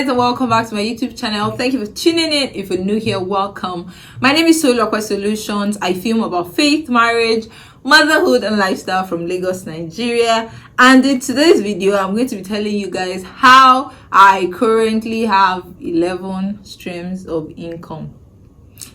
guys, and welcome back to my YouTube channel. Thank you for tuning in. If you're new here, welcome. My name is tolulopesolutions. I film about faith, marriage, motherhood and lifestyle from Lagos, Nigeria. And in today's video, I'm going to be telling you guys how I currently have 11 streams of income.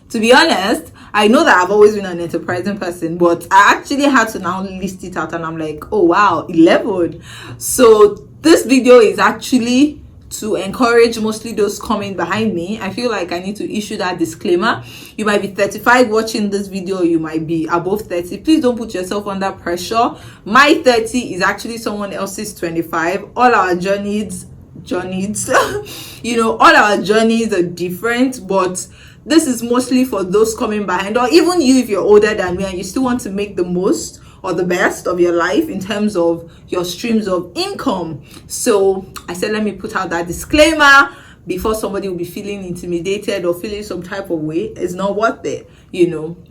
To be honest, I know that I've always been an enterprising person, but I actually had to now list it out and I'm like, oh wow, 11. So this video is actually to encourage mostly those coming behind me. I feel like I need to issue that disclaimer. You might be 35 watching this video, you might be above 30. Please don't put yourself under pressure. My 30 is actually someone else's 25. All our journeys all our journeys are different, but this is mostly for those coming behind, or even you if you're older than me and you still want to make the most or the best of your life in terms of your streams of income. So I said, let me put out that disclaimer before somebody will be feeling intimidated or feeling some type of way. It's not worth it,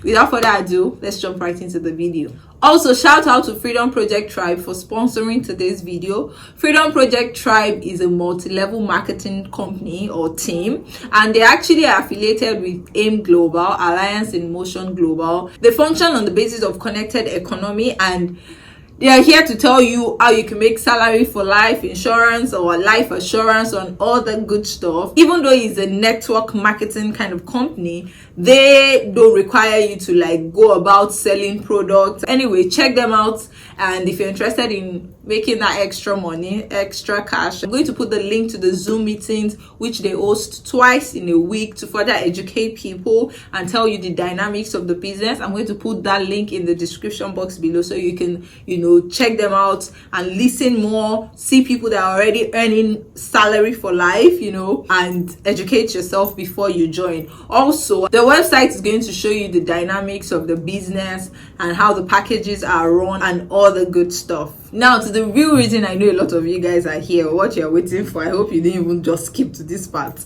Without further ado, let's jump right into the video. Also, shout out to Freedom Project Tribe for sponsoring today's video. Freedom Project Tribe is a multi-level marketing company or team, and they actually are affiliated with AIM Global, Alliance in Motion Global. They function on the basis of connected economy, and they are here to tell you how you can make salary for life insurance or life assurance on all the good stuff. Even though it's a network marketing kind of company, they don't require you to go about selling products. Anyway, check them out. And if you're interested in making that extra money, extra cash, I'm going to put the link to the Zoom meetings, which they host twice in a week to further educate people and tell you the dynamics of the business. I'm going to put that link in the description box below so you can, check them out and listen more, see people that are already earning salary for life, and educate yourself before you join. Also, the website is going to show you the dynamics of the business and how the packages are run and all the good stuff. Now, to the real reason I know a lot of you guys are here, what you're waiting for. I hope you didn't even just skip to this part.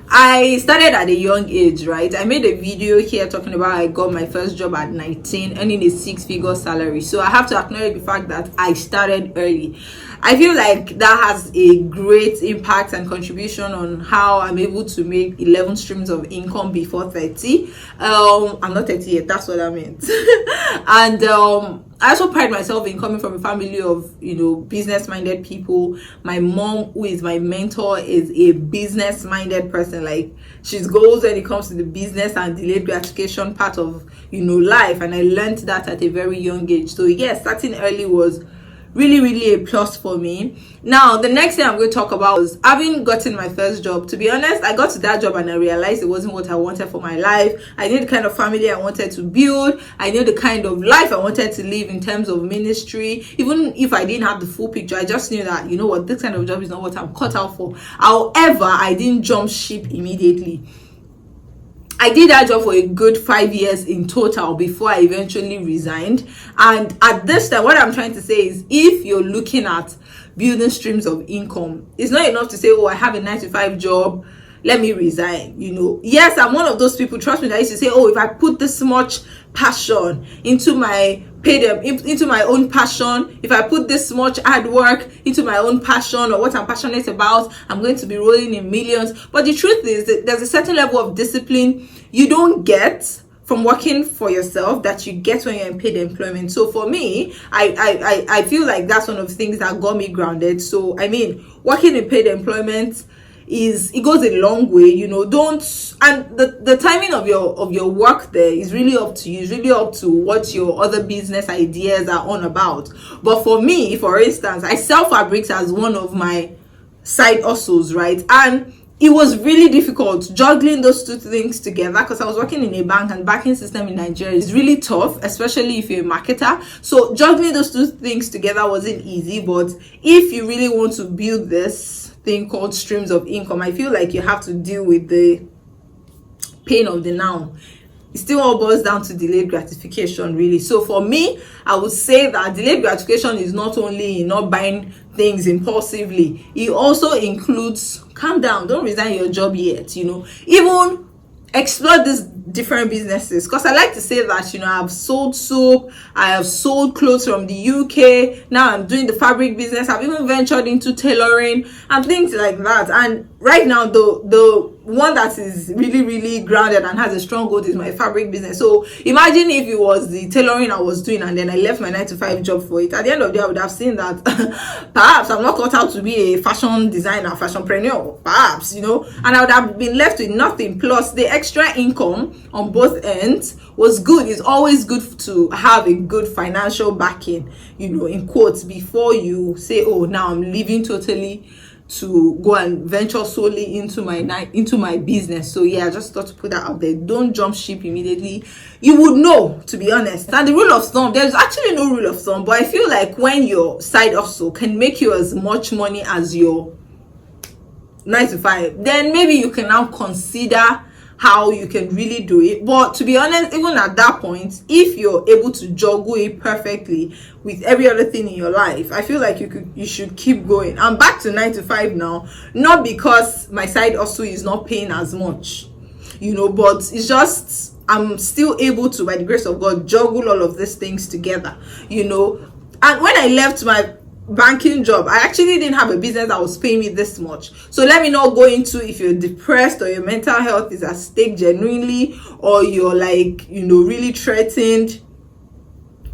I started at a young age, right? I made a video here talking about I got my first job at 19, earning a 6-figure salary. So I have to acknowledge the fact that I started early. I feel like that has a great impact and contribution on how I'm able to make 11 streams of income before 30. I'm not 30 yet, that's what I meant. And I also pride myself in coming from a family of, business-minded people. My mom, who is my mentor, is a business-minded person. She's goals when it comes to the business and delayed gratification part of, life. And I learned that at a very young age. So yes, starting early was really a plus for me. Now, the next thing I'm going to talk about is having gotten my first job. To be honest, I got to that job and I realized it wasn't what I wanted for my life. I knew the kind of family I wanted to build. I knew the kind of life I wanted to live in terms of ministry. Even if I didn't have the full picture, I just knew that, this kind of job is not what I'm cut out for. However, I didn't jump ship immediately. I did that job for a good 5 years in total before I eventually resigned. And at this time, what I'm trying to say is, if you're looking at building streams of income, it's not enough to say, oh, I have a 9-to-5 job, let me resign. Yes, I'm one of those people, trust me, that used to say, oh, if I put this much passion into my into my own passion, if I put this much hard work into my own passion or what I'm passionate about, I'm going to be rolling in millions. But the truth is that there's a certain level of discipline you don't get from working for yourself that you get when you're in paid employment. So for me, I feel like that's one of the things that got me grounded. So working in paid employment it goes a long way. The timing of your work there is really up to you. It's really up to what your other business ideas are on about. But for me, for instance, I sell fabrics as one of my side hustles, right? And it was really difficult juggling those two things together because I was working in a bank, and banking system in Nigeria is really tough, especially if you're a marketer. So juggling those two things together wasn't easy. But if you really want to build this thing called streams of income, I feel like you have to deal with the pain of the now. It still all boils down to delayed gratification, really. So for me, I would say that delayed gratification is not only in not buying things impulsively, it also includes calm down, don't resign your job yet, even explore this different businesses, because I like to say that, you know, I've sold soap, I have sold clothes from the UK, now I'm doing the fabric business, I've even ventured into tailoring and things like that. And right now the one that is really grounded and has a strong hold is my fabric business. So imagine if it was the tailoring I was doing and then I left my 9 to 5 job for it. At the end of the day, I would have seen that perhaps I'm not cut out to be a fashion designer, fashionpreneur, perhaps, you know, and I would have been left with nothing. Plus the extra income on both ends was good. It's always good to have a good financial backing, you know, in quotes, before you say, oh, now I'm leaving totally to go and venture solely into my business. So yeah, I just thought to put that out there. Don't jump ship immediately. You would know, to be honest. And the rule of thumb, there's actually no rule of thumb, but I feel like when your side hustle can make you as much money as your 9 to 5, then maybe you can now consider how you can really do it. But to be honest, even at that point, if you're able to juggle it perfectly with every other thing in your life, I feel like you should keep going. I'm back to 9 to 5 now, not because my side hustle is not paying as much, you know, but it's just I'm still able to, by the grace of God, juggle all of these things together, you know. And when I left my banking job, I actually didn't have a business that was paying me this much. So let me not go into if you're depressed or your mental health is at stake genuinely, or you're like, you know, really threatened.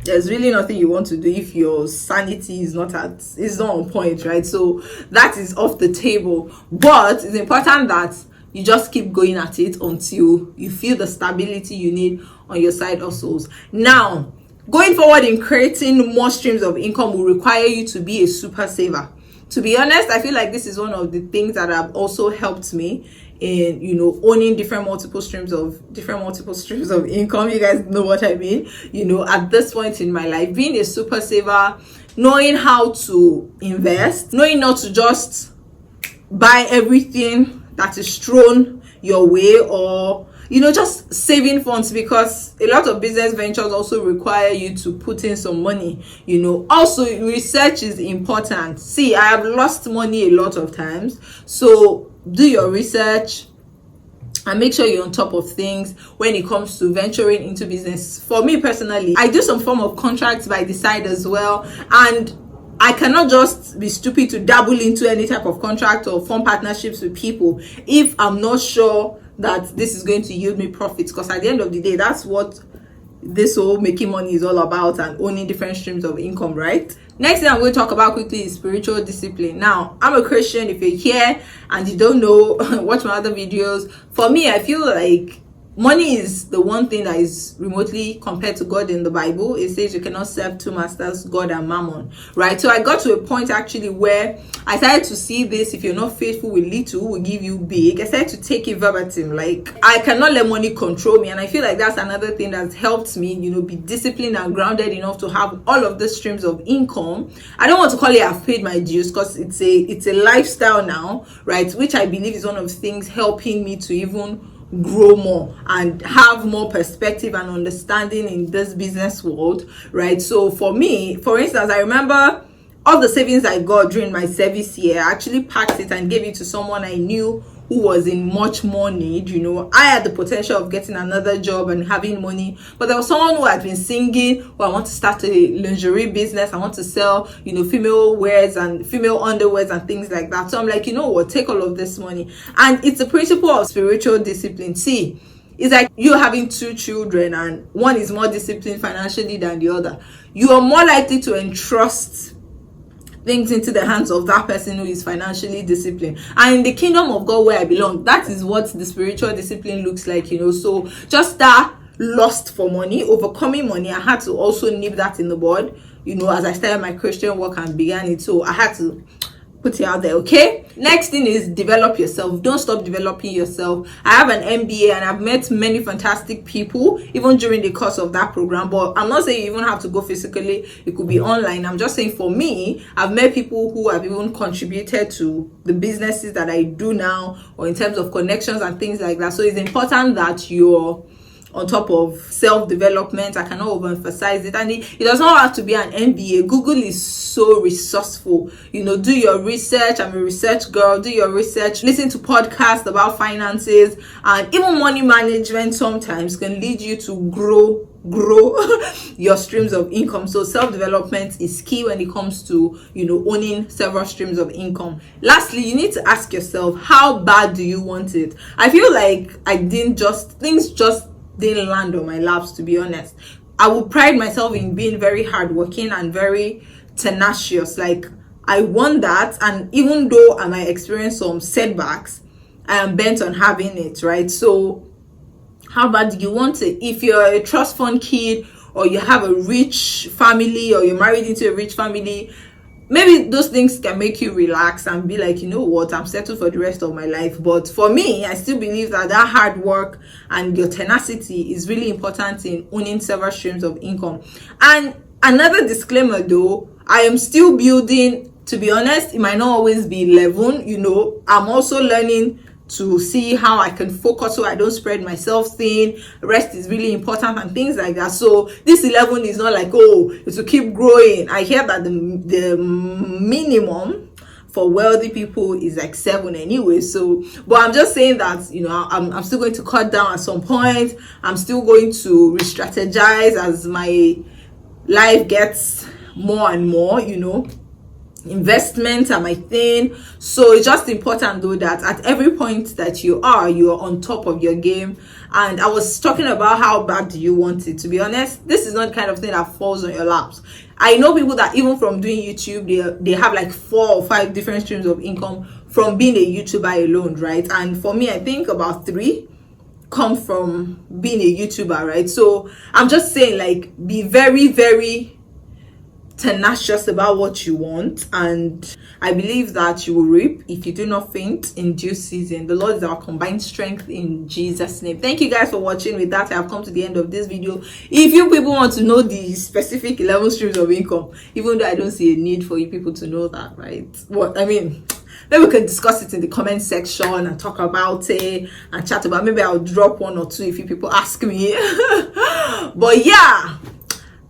There's really nothing you want to do if your sanity is not on point, right? So that is off the table. But it's important that you just keep going at it until you feel the stability you need on your side hustles. Now, going forward in creating more streams of income will require you to be a super saver. To be honest, I feel like this is one of the things that have also helped me in, you know, owning multiple streams of income. You guys know what I mean. You know, at this point in my life, being a super saver, knowing how to invest, knowing not to just buy everything that is thrown your way, or, you know, just saving funds, because a lot of business ventures also require you to put in some money, you know. Also, research is important. See, I have lost money a lot of times, so do your research and make sure you're on top of things when it comes to venturing into business. For me personally, I do some form of contracts by the side as well, and I cannot just be stupid to dabble into any type of contract or form partnerships with people if I'm not sure that this is going to yield me profits. Because at the end of the day, that's what this whole making money is all about, and owning different streams of income, right? Next thing I'm going to talk about quickly is spiritual discipline. Now, I'm a Christian. If you're here and you don't know, watch my other videos. For me, I feel like money is the one thing that is remotely compared to God in the Bible. It says you cannot serve two masters, God and mammon, right? So I got to a point actually where I started to see this: if you're not faithful with little, will give you big. I started to take it verbatim. Like, I cannot let money control me. And I feel like that's another thing that's helped me, you know, be disciplined and grounded enough to have all of the streams of income. I don't want to call it I've paid my dues, because it's a lifestyle now, right? Which I believe is one of the things helping me to even grow more and have more perspective and understanding in this business world, right? So for me, for instance, I remember all the savings I got during my service year. I actually packed it and gave it to someone I knew who was in much more need. You know, I had the potential of getting another job and having money, but there was someone who had been singing, well, I want to start a lingerie business, I want to sell, you know, female wears and female underwears and things like that. So I'm like, you know what, take all of this money. And it's a principle of spiritual discipline. See, it's like you having 2 children and one is more disciplined financially than the other. You are more likely to entrust things into the hands of that person who is financially disciplined. And in the kingdom of God where I belong, that is what the spiritual discipline looks like, you know. So just that lust for money, overcoming money, I had to also nip that in the bud, you know, as I started my Christian work and began it. So I had to put it out there. Okay, next thing is develop yourself. Don't stop developing yourself. I have an MBA and I've met many fantastic people even during the course of that program. But I'm not saying you even have to go physically, it could be online. I'm just saying, for me, I've met people who have even contributed to the businesses that I do now, or in terms of connections and things like that. So it's important that you're on top of self-development. I cannot overemphasize it. And it does not have to be an MBA. Google is so resourceful. Do your research. I'm a research girl. Do your research. Listen to podcasts about finances, and even money management sometimes can lead you to grow your streams of income. So self-development is key when it comes to owning several streams of income. Lastly, you need to ask yourself, how bad do you want it? I feel like things just didn't land on my laps, to be honest. I would pride myself in being very hardworking and very tenacious. Like, I want that, and even though I might experience some setbacks, I am bent on having it, right? So how bad do you want it? If you're a trust fund kid, or you have a rich family, or you're married into a rich family, maybe those things can make you relax and be like, what, I'm settled for the rest of my life. But for me, I still believe that hard work and your tenacity is really important in owning several streams of income. And another disclaimer though, I am still building. To be honest, it might not always be 11. I'm also learning to see how I can focus so I don't spread myself thin. Rest is really important and things like that. So this 11 is not like, it's to keep growing. I hear that the minimum for wealthy people is like 7 anyway. So, but I'm just saying that, I'm still going to cut down at some point. I'm still going to re-strategize as my life gets more and more, investments are my thing. So it's just important though that at every point that you're on top of your game. And I was talking about how bad do you want it. To be honest, this is not the kind of thing that falls on your laps. I know people that even from doing YouTube, they have like 4 or 5 different streams of income from being a YouTuber alone, right? And for me, I think about 3 come from being a YouTuber, right? So I'm just saying, like, be very, very tenacious about what you want, and I believe that you will reap if you do not faint in due season. The Lord is our combined strength in Jesus' name. Thank you guys for watching. With that, I have come to the end of this video. If you people want to know the specific 11 streams of income, even though I don't see a need for you people to know that, right? Maybe we can discuss it in the comment section and talk about it and chat about it. Maybe I'll drop 1 or 2 if you people ask me. But yeah,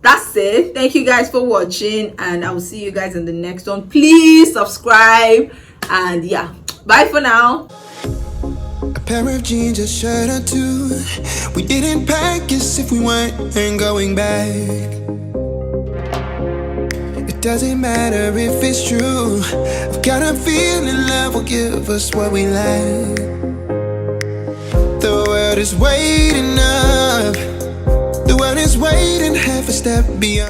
that's it. Thank you guys for watching, and I will see you guys in the next one. Please subscribe, and yeah, bye for now. A pair of jeans, a shirt or 2. We didn't pack as if we weren't going back. It doesn't matter if it's true. I've got a feeling love will give us what we lack. The world is waiting up. The world is waiting half a step beyond.